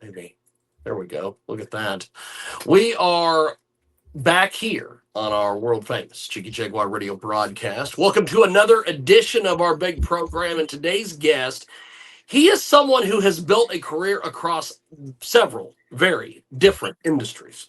Maybe. There we go. Look at that. We are back here on our world famous Jiggy Jaguar radio broadcast. Welcome to another edition of our big program. And today's guest, he is someone who has built a career across several very different industries.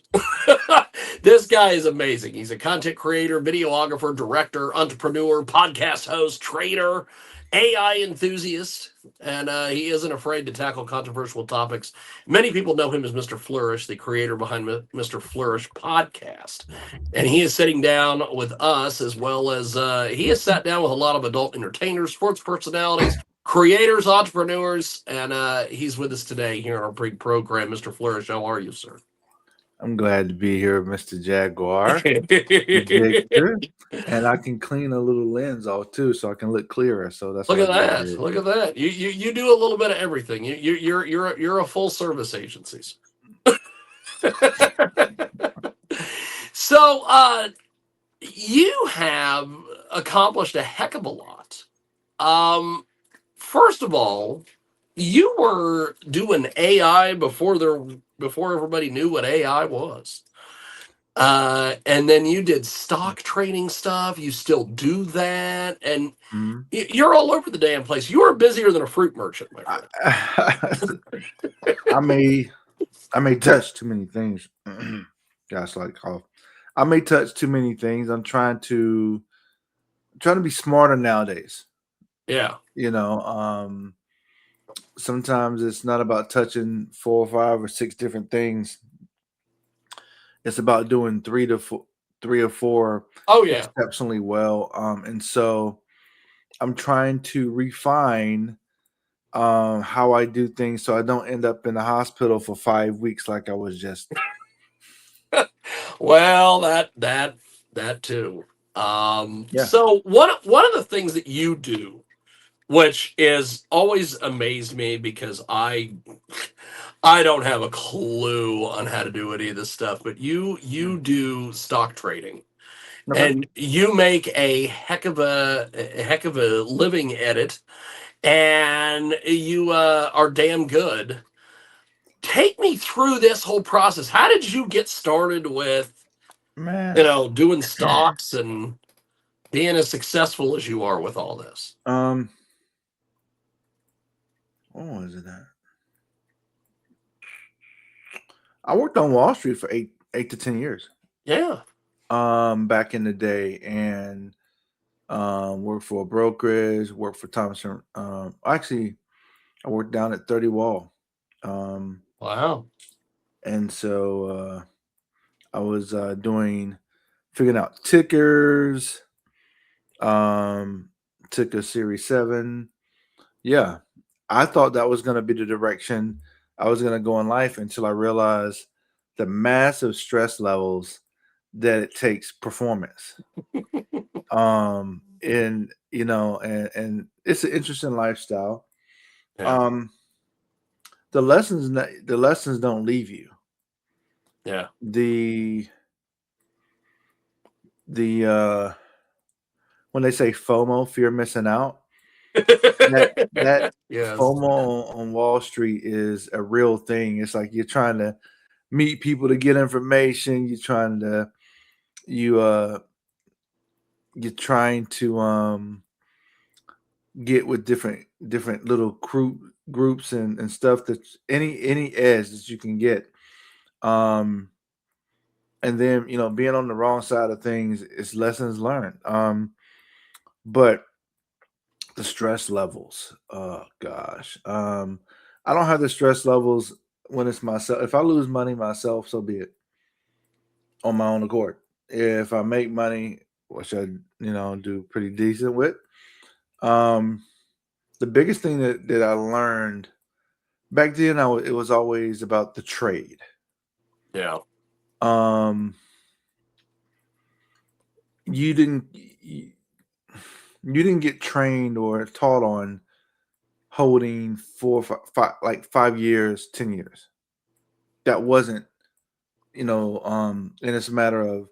This guy is amazing. He's a content creator, videographer, director, entrepreneur, podcast host, trader, AI enthusiast, and he isn't afraid to tackle controversial topics. Many people know him as Mr. Flourish, the creator behind Mr. Flourish podcast. And he is sitting down with us as well as he has sat down with a lot of adult entertainers, sports personalities, creators, entrepreneurs, and he's with us today here on our big program. Mr. Flourish, how are you, sir? I'm glad to be here, Mr. Jaguar, Victor, and I can clean a little lens off too, so I can look clearer. So that's Look what I at do that! here. Look at that! You do a little bit of everything. You're a full service agencies. So you have accomplished a heck of a lot. Um, First of all, you were doing AI before everybody knew what AI was. And then you did stock trading stuff. You still do that, and Mhm. you're all over the damn place. You are busier than a fruit merchant, my friend. I, I may I may touch too many things. Gosh, like cough. I may touch too many things. I'm trying to be smarter nowadays. Yeah. Sometimes it's not about touching 4 or 5 or 6 different things. It's about doing 3 or 4 Oh yeah. exceptionally well. And so I'm trying to refine how I do things so I don't end up in the hospital for 5 weeks like I was just. Well, that too. Yeah. So one of the things that you do, which is always amazed me because I don't have a clue on how to do any of this stuff, but you do stock trading Okay. and you make a heck of a living at it, and you are damn good. Take me through this whole process. How did you get started with Man. doing stocks and being as successful as you are with all this? um, what was it that? I worked on Wall Street for 8 to 10 years. Yeah. Back in the day, and worked for a brokerage, worked for Thompson. Actually, I worked down at 30 Wall. Um, Wow. and so I was doing figuring out tickers, um, ticker series 7. Yeah, I thought that was going to be the direction I was going to go in life until I realized the massive stress levels that it takes performance. And it's an interesting lifestyle. Yeah. Um, the lessons don't leave you. Yeah. The the when they say FOMO, fear of missing out, that Yes. FOMO on Wall Street is a real thing. It's like you're trying to meet people to get information. You you're trying to get with different little groups and stuff, that any edge that you can get. Um and then being on the wrong side of things is lessons learned. But the stress levels, oh gosh. I don't have the stress levels when it's myself. If I lose money myself, so be it, on my own accord. If I make money, which I do pretty decent with, um the biggest thing that I learned back then, it was always about the trade. Yeah. um you didn't you, you didn't get trained or taught on holding 5 years, 10 years. That wasn't, and it's a matter of,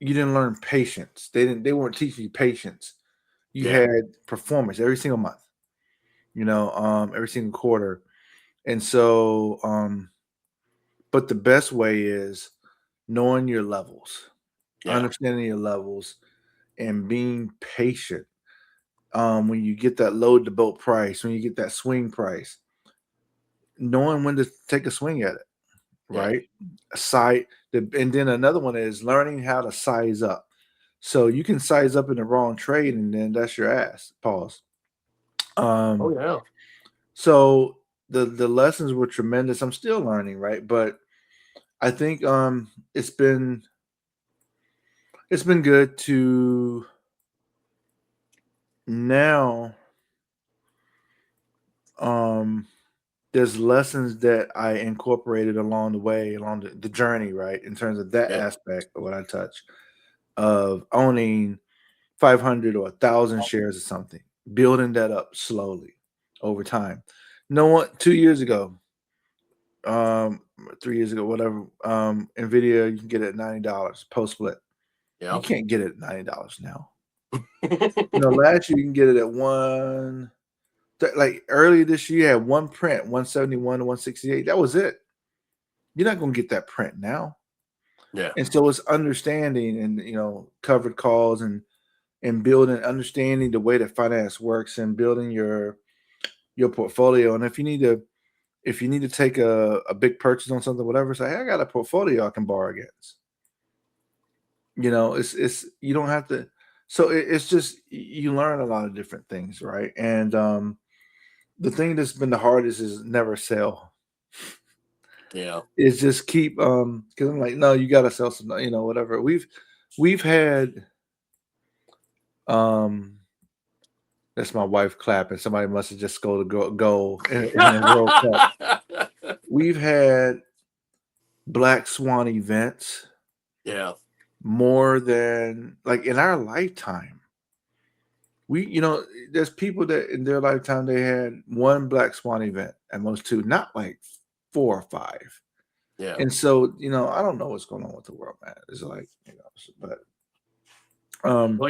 you didn't learn patience. They weren't teaching you patience. You Yeah. had performance every single month, every single quarter. And so, but the best way is knowing your levels, Yeah. understanding your levels, and being patient. When you get that load to boat price, when you get that swing price, knowing when to take a swing at it, Yeah. right? And then another one is learning how to size up. So you can size up in the wrong trade, and then that's your ass. Pause. Oh Um, yeah. so the lessons were tremendous. I'm still learning, right? But I think it's been good to now. Um, there's lessons that I incorporated along the way, along the journey, right? In terms of that Yeah. aspect of what I touch, of owning 500 or 1,000 shares of something, building that up slowly over time. No one 2 years ago, 3 years ago, whatever, Nvidia, you can get it at $90 post split. You Yeah. can't get it at $90 now. Last year you can get it at one. Like earlier this year, you had one print, 171 to 168. That was it. You're not going to get that print now. Yeah. And so it's understanding and covered calls and building, understanding the way that finance works and building your portfolio. And if you need to take a big purchase on something, whatever, say, hey, I got a portfolio I can borrow against. It's you don't have to. So it's just you learn a lot of different things, right? And the thing that's been the hardest is never sell. Yeah. Is just keep because I'm like, no, you got to sell some, whatever. We've had that's my wife clapping. Somebody must have just scored a goal in a World Cup. We've had Black Swan events Yeah. more than like in our lifetime. There's people that in their lifetime they had one Black Swan event at most two, not like 4 or 5. Yeah. And so, I don't know what's going on with the world, man. It's like, but Well,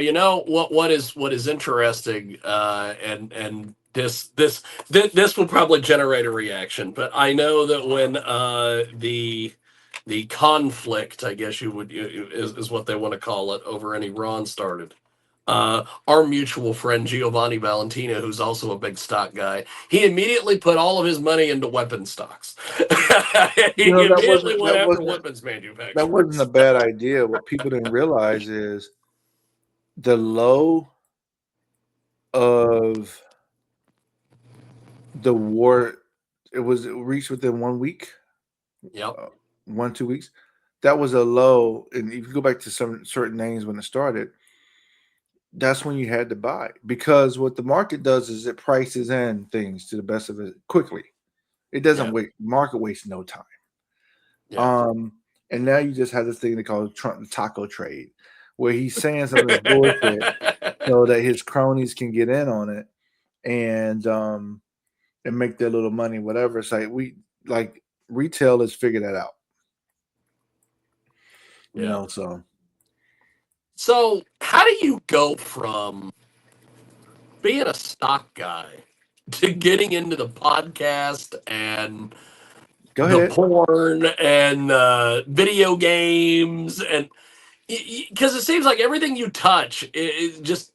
what is interesting, and this will probably generate a reaction, but I know that when the conflict, I guess is what they want to call it, over in Iran started. Our mutual friend Giovanni Valentino, who's also a big stock guy, he immediately put all of his money into weapon stocks. He that immediately wasn't went that after wasn't weapons that wasn't a manufacturers. bad idea. What people didn't realize is the low of the war, it was reached within 1 week, Yep. 1 2 weeks. That was a low, and if you go back to some certain names when it started, that's when you had to buy, because what the market does is it prices in things to the best of it quickly. It doesn't Yeah. wait. Market wastes no time. Yeah. And now you just have this thing they call Trump the taco trade, where he's saying some of this bullshit so that his cronies can get in on it and make their little money, whatever. It's like retail has figured that out. Yeah. So So, how do you go from being a stock guy to getting into the podcast and go the ahead. porn and video games, and because it seems like everything you touch just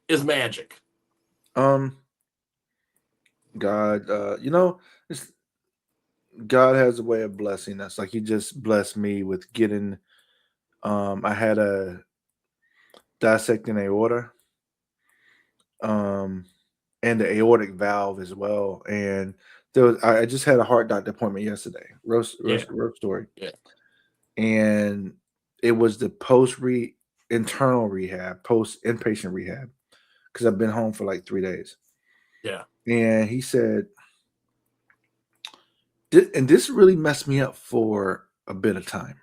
is magic. Um, God, it's, God has a way of blessing us. Like He just blessed me with getting. I had a dissecting aorta, um, and the aortic valve as well. And I just had a heart doctor appointment yesterday. Roast Yeah. story, Yeah. and it was the internal rehab, post inpatient rehab, because I've been home for like 3 days. Yeah. And he said, and this really messed me up for a bit of time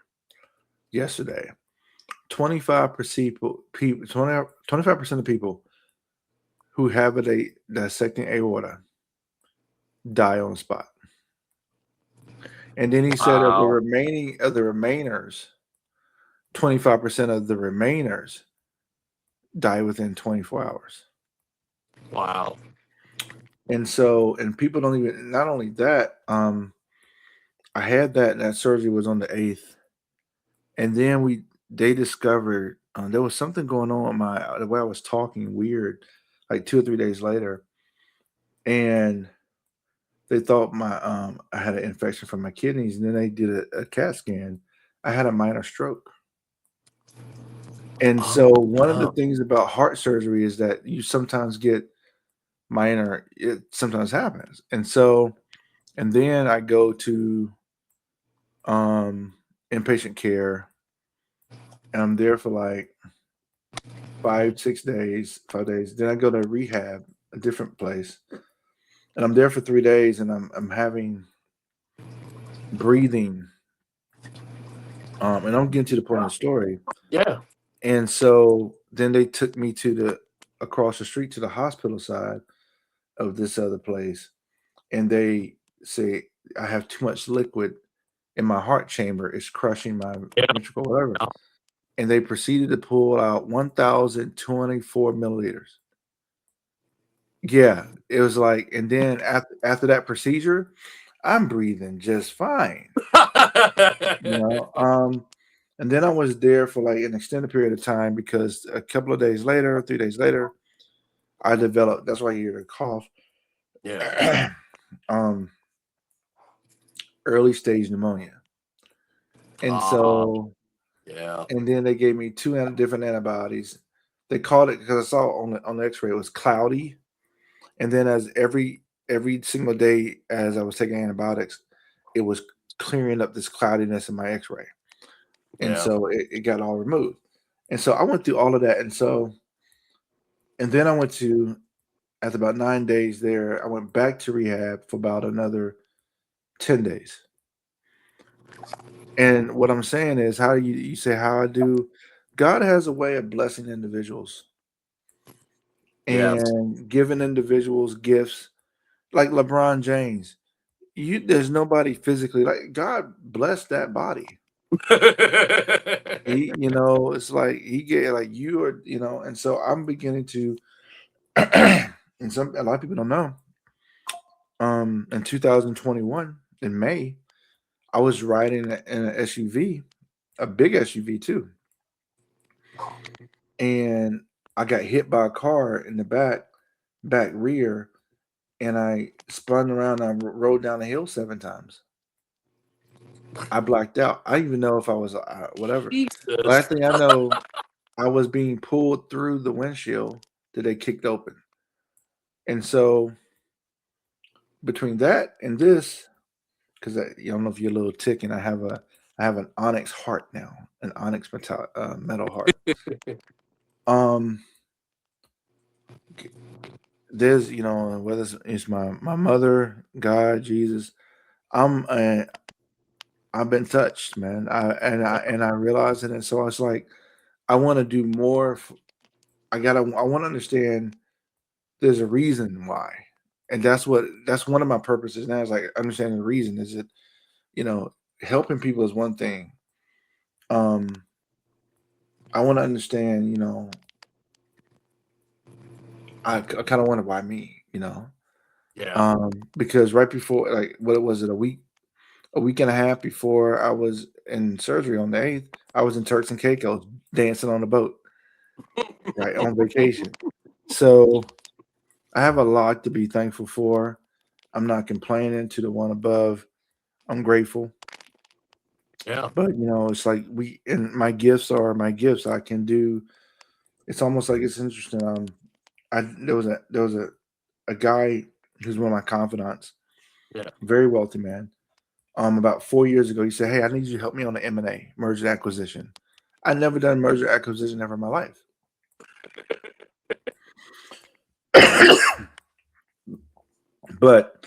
yesterday. 25% people, 25% of people who have a dissecting aorta die on the spot. And then he said of the Wow. remainers, 25% of the remainers die within 24 hours. Wow. And so, and people don't even. Not only that, I had that, and that surgery was on the 8th, and then they discovered there was something going on with the way I was talking weird, like 2 or 3 days later, and they thought I had an infection from my kidneys, and then they did a CAT scan. I had a minor stroke. And so Oh, one of the no. things about heart surgery is that you sometimes get minor, it sometimes happens. And so, and then I go to um inpatient care, and I'm there for like 5 days. Then I go to rehab, a different place, and I'm there for 3 days, and I'm having breathing. And I'm getting to the point of the story. Yeah. And so then they took me to the across the street to the hospital side of this other place, and they say I have too much liquid in my heart chamber. It's crushing my Yeah. ventricle, whatever. And they proceeded to pull out 1,024 milliliters. Yeah, it was like, and then after that procedure, I'm breathing just fine. You know, and then I was there for like an extended period of time because a couple of days later, 3 days later, I developed. That's why you hear the cough. Yeah. um, Early stage pneumonia, and Ah, so yeah. and then they gave me different antibodies. They called it because I saw on the X-ray it was cloudy, and then as every single day as I was taking antibiotics, it was clearing up this cloudiness in my X-ray, and Yeah. so it got all removed. And so I went through all of that, and then I went to after about 9 days there, I went back to rehab for about another 10 days. And what I'm saying is, how you say how I do? God has a way of blessing individuals Yes. and giving individuals gifts, like LeBron James. There's nobody physically like God blessed that body. It's like he get like you are, and so I'm beginning to, and a lot of people don't know. In 2021, in May, I was riding in an SUV, a big SUV too, and I got hit by a car in the back rear, and I spun around. And I rode down the hill 7 times. I blacked out. I didn't even know if I was whatever. Jesus. Last thing I know, I was being pulled through the windshield that they kicked open, and so between that and this, because I don't know if you're a little ticking, I have an onyx heart now, an onyx metal heart. Um, there's whether it's my mother, God, Jesus, I'm I've been touched, man. I realize it, and so it's like I want to do more. I want to understand. There's a reason why, and that's one of my purposes now. Is like understanding the reason. Is it you know helping people is one thing. Um, I want to understand. I kind of wonder why me. Yeah. Because right before, like, what was it, a week and a half before I was in surgery on the 8th, I was in Turks and Caicos dancing on the boat, right, on vacation. So I have a lot to be thankful for. I'm not complaining to the one above. I'm grateful. Yeah. But it's like and my gifts are my gifts. I can do it's almost like it's interesting. There was a guy who's one of my confidants, Yeah. very wealthy man. About 4 years ago, he said, "Hey, I need you to help me on the M&A, merger and acquisition." I never done merger acquisition ever in my life, but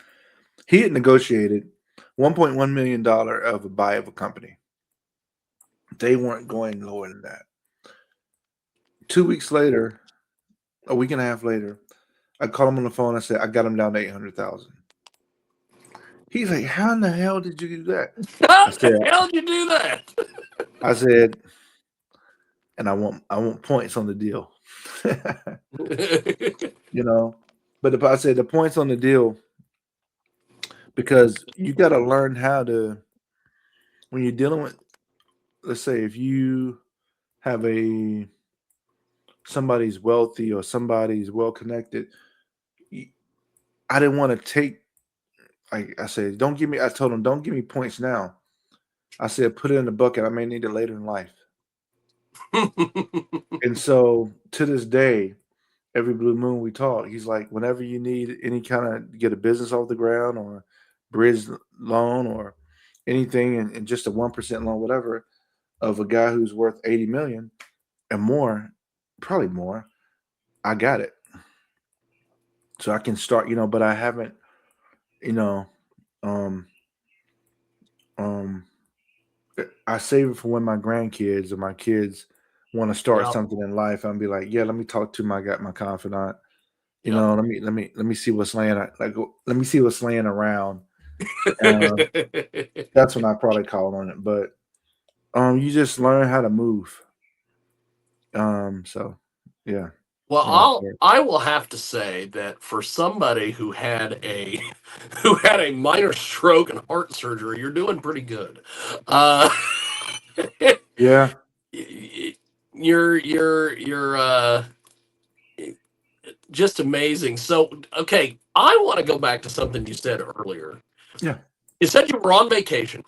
he had negotiated $1.1 million of a buy of a company. They weren't going lower than that. 2 weeks later, a week and a half later, I called him on the phone. I said, "I got him down to 800,000." He's like, "How in the hell did you do that?" How I said, the hell did you do that? "I said, and I want points on the deal." you know. But I said the points on the deal, because you got to learn how to, when you're dealing with, let's say if you have somebody's wealthy or somebody's well connected, I didn't want to take, like I said, I told them, don't give me points now. I said, put it in the bucket. I may need it later in life. And so to this day, every blue moon we talk, he's like, whenever you need any kind of get a business off the ground or bridge loan or anything, and just a 1% loan, whatever, of a guy who's worth 80 million and more, probably more, I got it. So I can start, but I haven't, you know, um, um, I save it for when my grandkids or my kids want to start Yep. something in life. I'll be like, yeah, let me talk to my confidant. Yep. Let me see what's laying, like, let me see what's laying around. Um, that's when I probably call on it. But you just learn how to move. So yeah. Well, When I start. I will have to say that for somebody who had a who had a minor stroke and heart surgery, you're doing pretty good. Uh, Yeah. you're just amazing. So, okay, I want to go back to something you said earlier. Yeah. You said you were on vacation,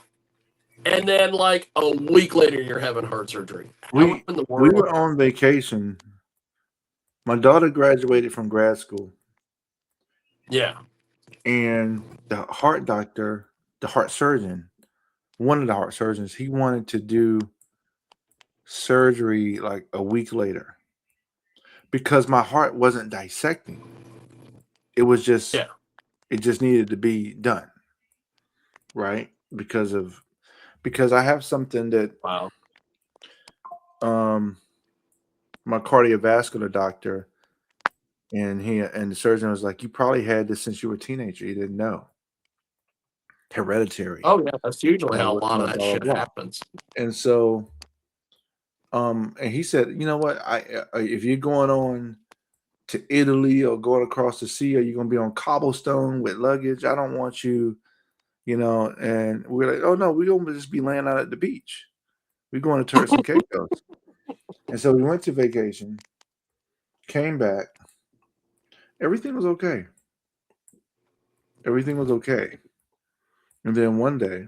and then like a week later, you're having heart surgery. How We in the we world? were on vacation. My daughter graduated from grad school, Yeah. and the heart doctor, the heart surgeon, one of the heart surgeons, he wanted to do surgery like a week later because my heart wasn't dissecting. It was just Yeah. it just needed to be done, right? Because I have something that Wow. um my cardiovascular doctor and the surgeon was like, you probably had this since you were a teenager. You didn't know. Hereditary. Oh yeah, that's usually how a What's lot of going that blah blah shit blah. happens. And so and he said, you know what? If you're going on to Italy or going across the sea, or you're gonna be on cobblestone with luggage, I don't want you, And we're like, oh no, we're gonna just be laying out at the beach. We're going to Turks and Caicos. And so we went to vacation, came back, everything was okay. Everything was okay. And then one day,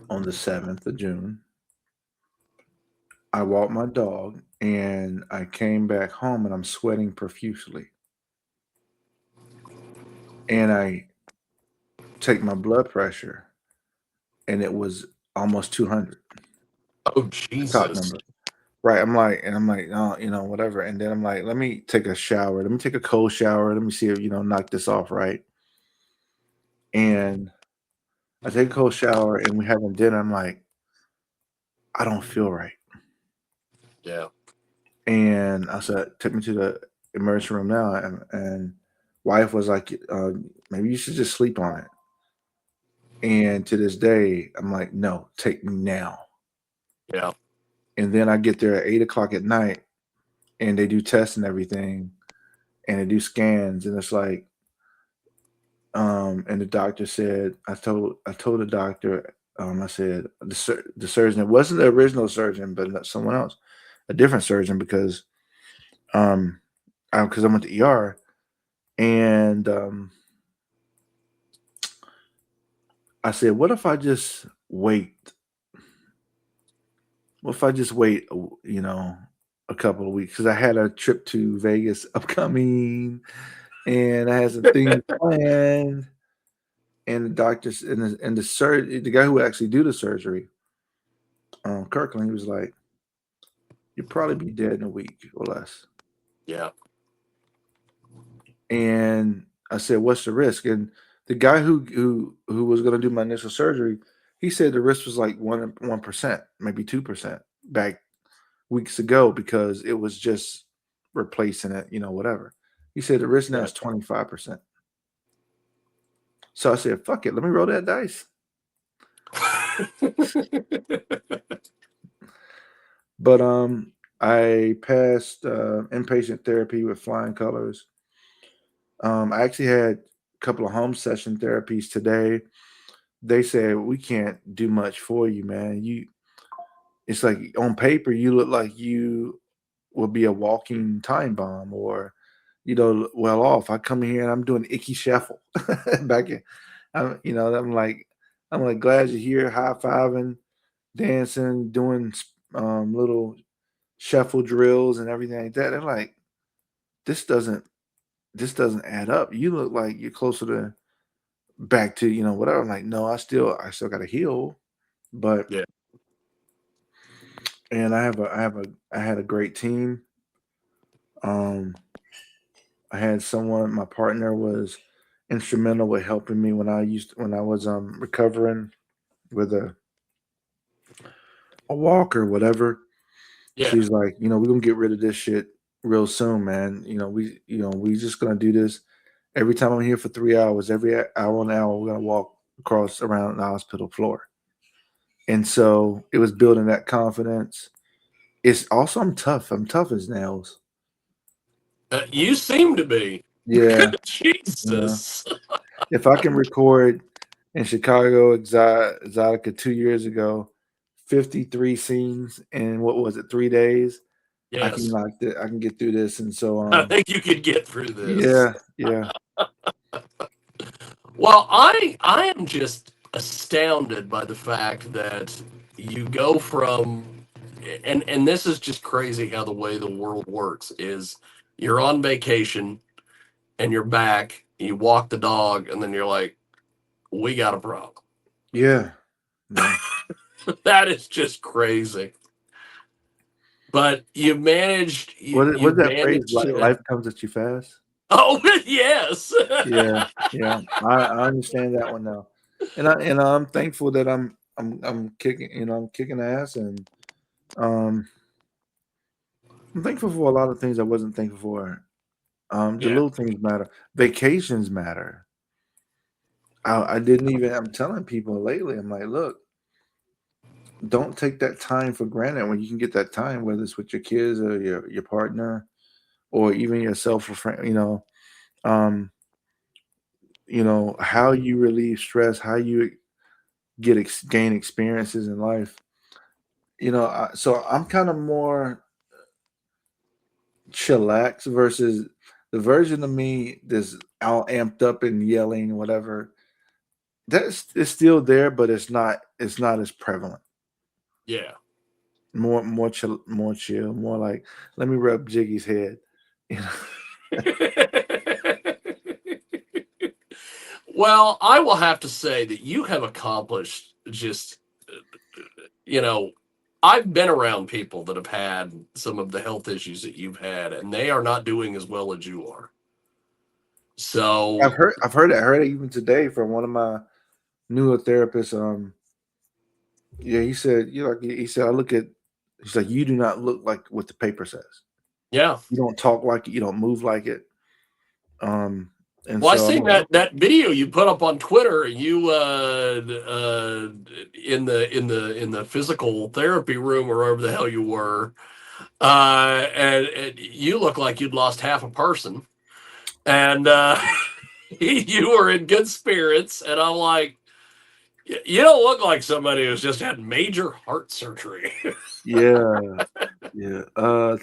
on the 7th of June, I walked my dog and I came back home and I'm sweating profusely. And I take my blood pressure and it was almost 200, Oh the top Jesus. number. Right. I'm like, oh, whatever. And then I'm like, let me take a shower. Let me take a cold shower. Let me see if, knock this off. Right. And I take a cold shower and we having dinner. I'm like, I don't feel right. Yeah. And I said, take me to the emergency room now. And wife was like, maybe you should just sleep on it. And to this day, I'm like, no, take me now. Yeah. And then I get there at 8 o'clock at night and they do tests and everything and they do scans. And it's like, and the doctor said, I told the doctor, I said, the surgeon, it wasn't the original surgeon, but someone else, a different surgeon, because I went to ER and I said, what if I just wait? What if I just wait, a couple of weeks? Because I had a trip to Vegas upcoming and I had some things planned. And the doctors the guy who actually do the surgery, Kirkland, he was like, "You'll probably be dead in a week or less." Yeah. And I said, "What's the risk?" And the guy who was going to do my initial surgery, he said the risk was like 1%, maybe 2% back weeks ago because it was just replacing it, whatever. He said the risk now Yeah. is 25%. So I said, "Fuck it, let me roll that dice." But I passed inpatient therapy with flying colors. I actually had a couple of home session therapies today. They said we can't do much for you, man. It's like on paper you look like you will be a walking time bomb, or well off. I come here and I'm doing icky shuffle back in. I'm like glad you're here, high fiving, dancing, doing little shuffle drills and everything like that. They're like, this doesn't this doesn't add up. You look like you're closer to back to whatever. I'm like, no, I still got to heal, but Yeah. and I had a great team. Um, I had someone. My partner was instrumental with helping me when I was recovering with a walk or whatever. Yeah. She's like, we're gonna get rid of this shit real soon, man. We just gonna do this every time I'm here for 3 hours. Every hour and hour, we're gonna walk across around the hospital floor. And so it was building that confidence. It's also I'm tough. I'm tough as nails. You seem to be. Yeah, yeah. Jesus. If I can record in Chicago Exotica 2 years ago, 53 scenes in what was it, 3 days? Yes. I can get through this. And so I think you could get through this. yeah, yeah. Well, I am just astounded by the fact that you go from and this is just crazy how the way the world works is you're on vacation and you're back, you walk the dog, and then you're like, we got a problem. Yeah. Yeah. That is just crazy. But What is you've that phrase? managed to Life comes at you fast. oh yes. Yeah, yeah. I understand that one now, and I'm thankful that I'm kicking I'm kicking ass, and um I'm thankful for a lot of things I wasn't thankful for. The Yeah. little things matter. Vacations matter. I didn't even. I'm telling people lately. I'm like, look, don't take that time for granted when you can get that time, whether it's with your kids or your partner or even yourself or friend. Um, how you relieve stress, how you gain experiences in life. So I'm kind of more chillax versus the version of me that's all amped up and yelling whatever. That's it's still there, but it's not as prevalent. Yeah. More chill, more like let me rub Jiggy's head. You know? Well, I will have to say that you have accomplished just, you know, I've been around people that have had some of the health issues that you've had, and they are not doing as well as you are. So, I heard it even today from one of my newer therapists. Yeah, he said, he said, he's like, you do not look like what the paper says. yeah. You don't talk like it. You don't move like it. Um, and Well, I so I'm seen like, that video you put up on Twitter. You in the physical therapy room or wherever the hell you were, and you look like you'd lost half a person, and you were in good spirits, and I'm like, you don't look like somebody who's just had major heart surgery. yeah, yeah.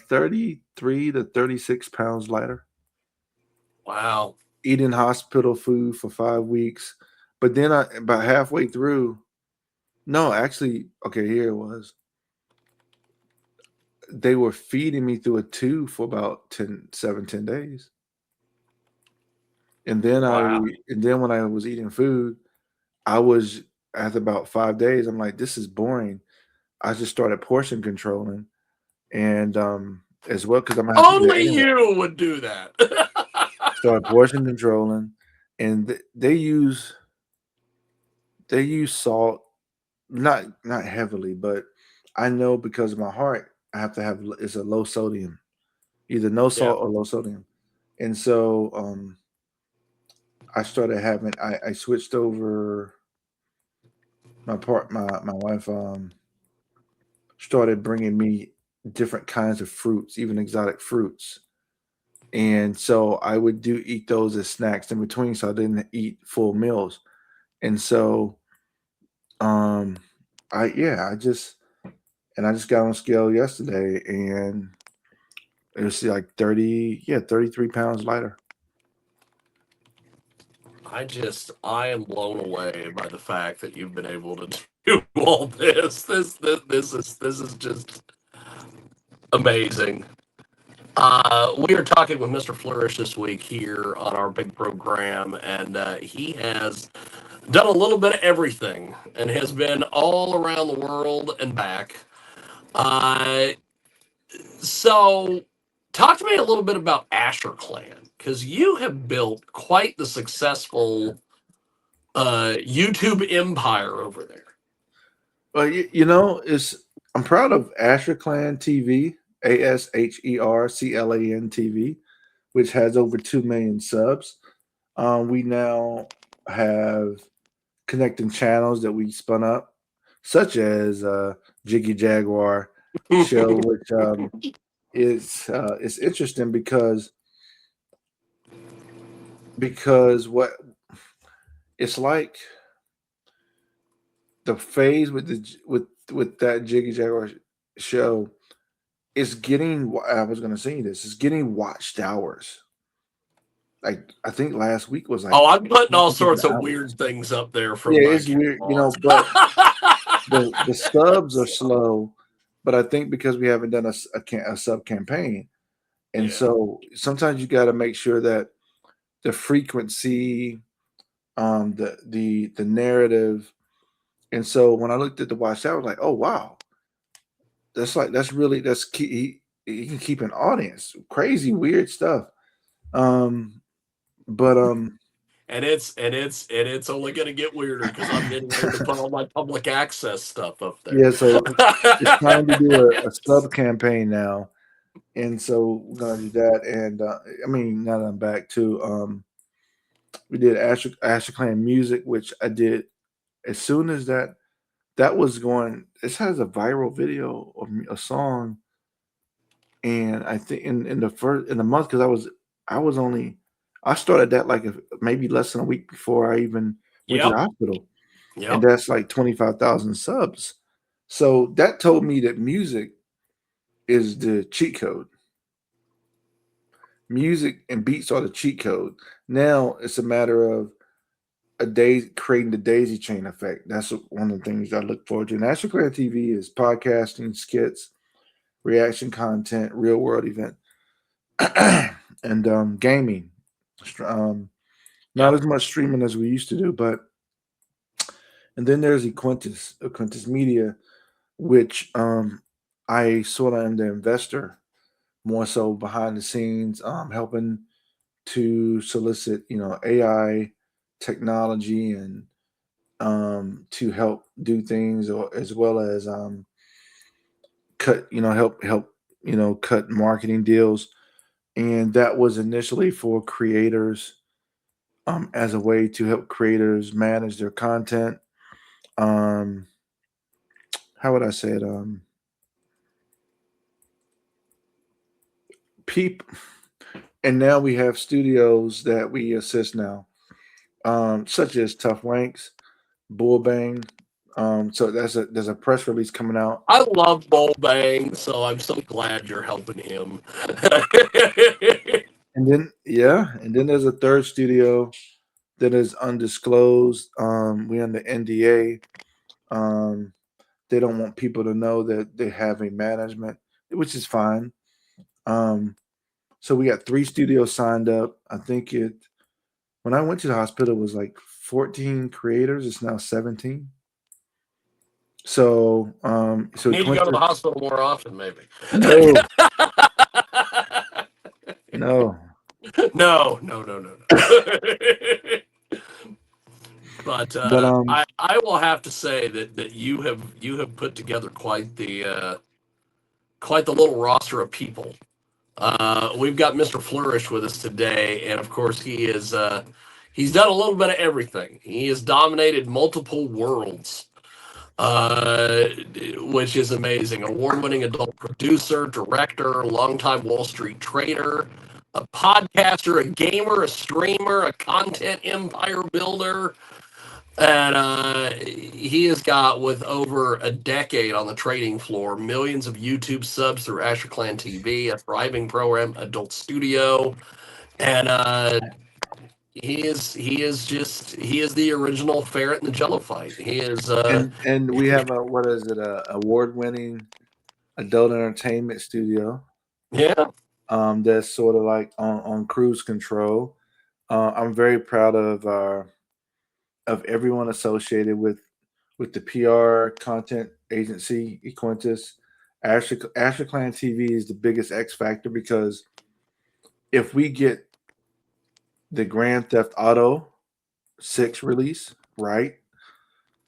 33 to 36 pounds lighter. Wow. Eating hospital food for 5 weeks, but then about halfway through, no, actually, okay, here it was. They were feeding me through a tube for about 10 days. And then Wow. when I was eating food, I was after about 5 days, I'm like, this is boring. I just started portion controlling and as well because I'm gonna have to do that Only anyway. you would do that. Started portion controlling, and they use salt, not heavily, but I know because of my heart, I have to have it's a low sodium, either no Yeah. salt or low sodium, and so I started having I switched over my wife started bringing me different kinds of fruits, even exotic fruits, and so I would do eat those as snacks in between, so I didn't eat full meals. And so, um, I just got on scale yesterday, and it was like 33 pounds lighter. I am blown away by the fact that you've been able to do all this. This is just amazing. We are talking with Mr. Flourish this week here on our big program, and he has done a little bit of everything and has been all around the world and back. Uh, so, talk to me a little bit about Asher Clan because you have built quite the successful YouTube empire over there. Well, it's I'm proud of Asher Clan TV, ASHERCLAN TV, which has over 2 million subs. We now have connecting channels that we spun up, such as Jiggy Jaguar show, which is interesting because what it's like the phase with that Jiggy Jaguar show is getting. I was going to say this is getting watched hours. Like I think last week was like Oh, I'm putting all 200 sorts of hours. weird things up there from Yeah, it's weird, catalogs. but the subs are slow. But I think because we haven't done a sub campaign, and Yeah. so sometimes you got to make sure that the frequency, the narrative, and so when I looked at the watch, I was like, oh wow, that's really that's key. He can keep an audience, crazy weird stuff. Um, but And it's only going to get weirder because I'm getting ready to put all my public access stuff up there. yeah, so it's time to do a sub campaign now, and so we're gonna do that. And I mean, now that I'm back to we did Asher Clan music, which I did as soon as that was going. This has a viral video of a song, and I think in the first in the month because I started that like maybe less than a week before I even went to the Yep. hospital, and Yep. that's like 25,000 subs. So that told me that music is the cheat code. Music and beats are the cheat code. Now it's a matter of creating the daisy chain effect. That's one of the things I look forward to. National Clan TV is podcasting, skits, reaction content, real world event, and gaming. Um, Not Yep. as much streaming as we used to do, but and then there's Equentis Media, which I sort of am the investor, more so behind the scenes, helping to solicit, AI technology and to help do things, or as well as cut, help, cut marketing deals. And that was initially for creators, as a way to help creators manage their content. Um, how would I say it? Peep, and now we have studios that we assist now, such as Tough Wanks, Bull Bang. So there's a press release coming out. I love Bull Bang, so I'm so glad you're helping him. And then there's a third studio that is undisclosed. We under NDA. Um, they don't want people to know that they have a management, which is fine. Um, so we got 3 studios signed up. I think it when I went to the hospital it was like 14 creators. It's now 17. So Need to go to the Quintus, hospital more often, maybe. no, no, No, no, no, no, no. But but I will have to say that you have put together quite the little roster of people. We've got Mr. Flourish with us today, and of course he's done a little bit of everything. He has dominated multiple worlds, uh, which is amazing. Award-winning adult producer, director, longtime Wall Street trader. a podcaster, a gamer, a streamer, a content empire builder. And he has got, with over a decade on the trading floor, millions of YouTube subs through Asher Clan TV, a thriving program, adult studio, and he is the original ferret in the Jello fight. He is And we have a what is it, a award-winning adult entertainment studio. yeah. That's sort of like on cruise control. I'm very proud of everyone associated with the PR content agency Equintus. Asher Clan TV is the biggest X factor because if we get the Grand Theft Auto 6 release right,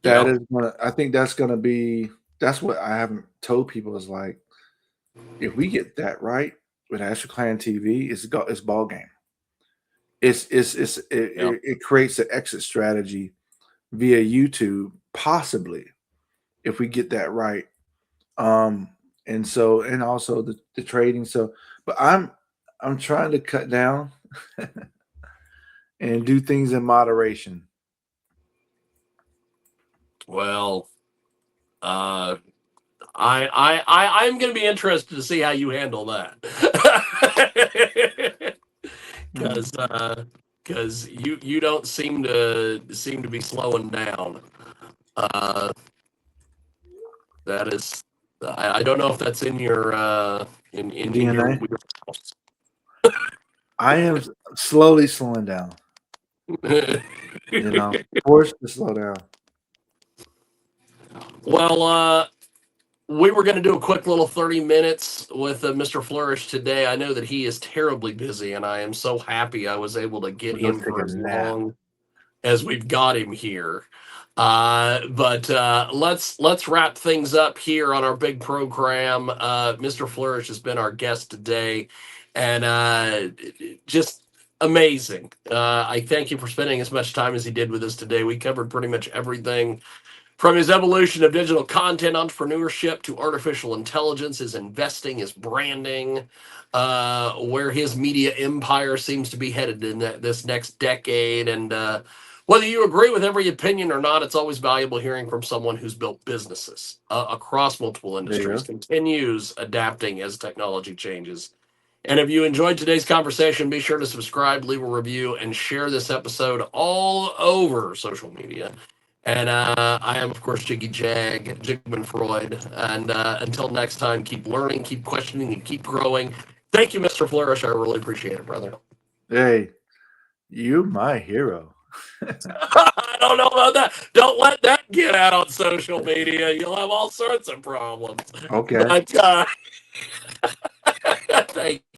that Yeah. is gonna. I think that's gonna be. That's what I haven't told people is like. If we get that right with Asher Clan TV, it's ball game. Yeah. It creates an exit strategy via YouTube, possibly if we get that right. And so and also the trading. So, but I'm trying to cut down and do things in moderation. Well, uh, I'm going to be interested to see how you handle that. Mm. Because you don't seem to be slowing down. Uh, that is, I don't know if that's in your in your DNA. wheelhouse. I am slowly slowing down. Forced to slow down. Well, we were going to do a quick little 30 minutes with Mr. Flourish today. I know that he is terribly busy, and I am so happy I was able to get I'm gonna him go take for a as nap. long as we've got him here. But let's wrap things up here on our big program. Mr. Flourish has been our guest today, and just amazing. I thank you for spending as much time as he did with us today. We covered pretty much everything from his evolution of digital content entrepreneurship to artificial intelligence, his investing, his branding, where his media empire seems to be headed in this next decade. And whether you agree with every opinion or not, it's always valuable hearing from someone who's built businesses across multiple There you industries, go. continues adapting as technology changes. And if you enjoyed today's conversation, be sure to subscribe, leave a review, and share this episode all over social media. And I am, of course, Jiggy Jigman Freud. And until next time, keep learning, keep questioning, and keep growing. Thank you, Mr. Flourish. I really appreciate it, brother. Hey, you my hero. I don't know about that. Don't let that get out on social media. You'll have all sorts of problems. Okay. But thank